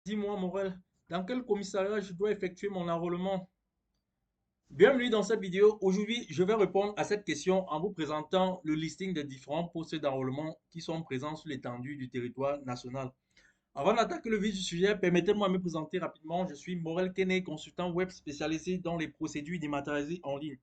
Dis-moi, Morel, dans quel commissariat je dois effectuer mon enrôlement? Bienvenue dans cette vidéo. Aujourd'hui, je vais répondre à cette question en vous présentant le listing des différents postes d'enrôlement qui sont présents sur l'étendue du territoire national. Avant d'attaquer le vif du sujet, permettez-moi de me présenter rapidement. Je suis Morel Kene, consultant web spécialisé dans les procédures dématérialisées en ligne.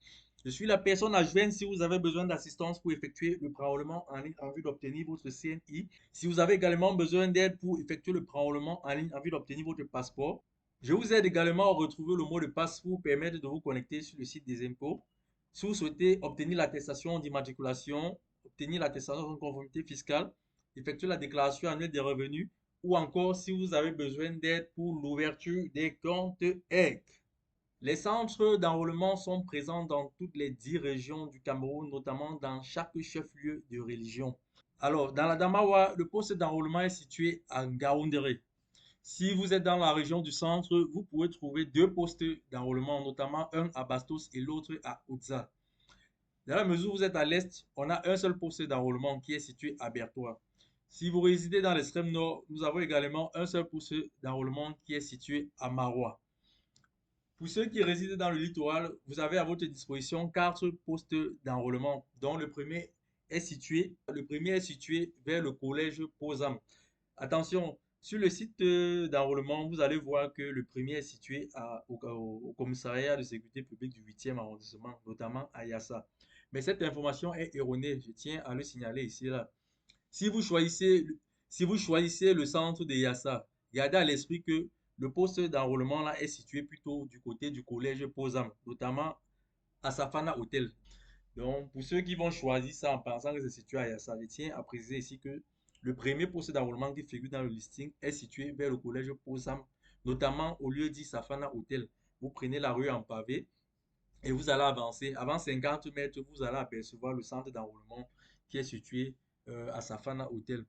Je suis la personne à joindre si vous avez besoin d'assistance pour effectuer le pré-enrôlement en ligne en vue d'obtenir votre CNI. Si vous avez également besoin d'aide pour effectuer le pré-enrôlement en ligne en vue d'obtenir votre passeport. Je vous aide également à retrouver le mot de passe pour vous permettre de vous connecter sur le site des impôts. Si vous souhaitez obtenir l'attestation d'immatriculation, obtenir l'attestation de conformité fiscale, effectuer la déclaration annuelle des revenus, ou encore si vous avez besoin d'aide pour l'ouverture des comptes EC. Les centres d'enrôlement sont présents dans toutes les 10 régions du Cameroun, notamment dans chaque chef-lieu de religion. Alors, dans la Damawa, le poste d'enrôlement est situé à Ngaoundéré. Si vous êtes dans la région du centre, vous pouvez trouver deux postes d'enrôlement, notamment un à Bastos et l'autre à Outza. Dans la mesure où vous êtes à l'est, on a un seul poste d'enrôlement qui est situé à Bertois. Si vous résidez dans l'extrême nord, nous avons également un seul poste d'enrôlement qui est situé à Marois. Pour ceux qui résident dans le littoral, vous avez à votre disposition quatre postes d'enrôlement, dont le premier est situé vers le collège Posam. Attention, sur le site d'enrôlement, vous allez voir que le premier est situé au commissariat de sécurité publique du 8e arrondissement, notamment à Yassa. Mais cette information est erronée, je tiens à le signaler ici là. Si vous choisissez, si vous choisissez le centre de Yassa, gardez à l'esprit que le poste d'enrôlement là est situé plutôt du côté du collège Posam, notamment à Safana Hotel. Donc, pour ceux qui vont choisir ça en pensant que c'est situé à Yassa, je tiens à préciser ici que le premier poste d'enrôlement qui figure dans le listing est situé vers le collège Posam, notamment au lieu dit Safana Hotel. Vous prenez la rue en pavé et vous allez avancer. Avant 50 mètres, vous allez apercevoir le centre d'enrôlement qui est situé à Safana Hotel.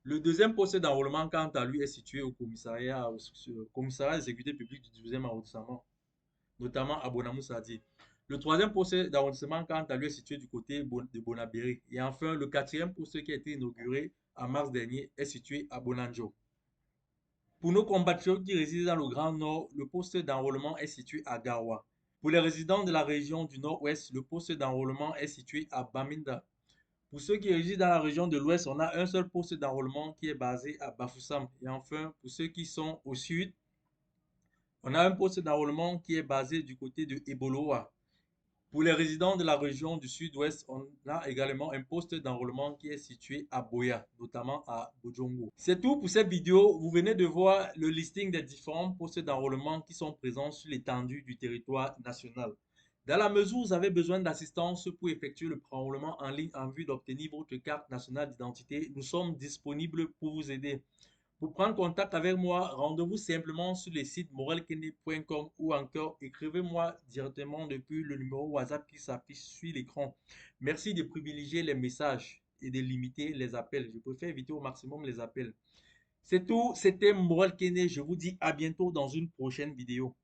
Le deuxième poste d'enrôlement, quant à lui, est situé au commissariat de sécurité publique du 12e arrondissement, notamment à Bonamoussadi. Le troisième poste d'arrondissement, quant à lui, est situé du côté de Bonabéry. Et enfin, le quatrième poste qui a été inauguré en mars dernier est situé à Bonanjo. Pour nos compatriotes qui résident dans le Grand Nord, le poste d'enrôlement est situé à Gawa. Pour les résidents de la région du Nord-Ouest, le poste d'enrôlement est situé à Baminda. Pour ceux qui résident dans la région de l'Ouest, on a un seul poste d'enrôlement qui est basé à Bafoussam. Et enfin, pour ceux qui sont au Sud, on a un poste d'enrôlement qui est basé du côté de Eboloa. Pour les résidents de la région du Sud-Ouest, on a également un poste d'enrôlement qui est situé à Boya, notamment à Bojongo. C'est tout pour cette vidéo. Vous venez de voir le listing des différents postes d'enrôlement qui sont présents sur l'étendue du territoire national. Dans la mesure où vous avez besoin d'assistance pour effectuer le pré-enrôlement en ligne en vue d'obtenir votre carte nationale d'identité, nous sommes disponibles pour vous aider. Pour prendre contact avec moi, rendez-vous simplement sur le site morelkene.com ou encore écrivez-moi directement depuis le numéro WhatsApp qui s'affiche sur l'écran. Merci de privilégier les messages et de limiter les appels. Je préfère éviter au maximum les appels. C'est tout, c'était Morel Kene. Je vous dis à bientôt dans une prochaine vidéo.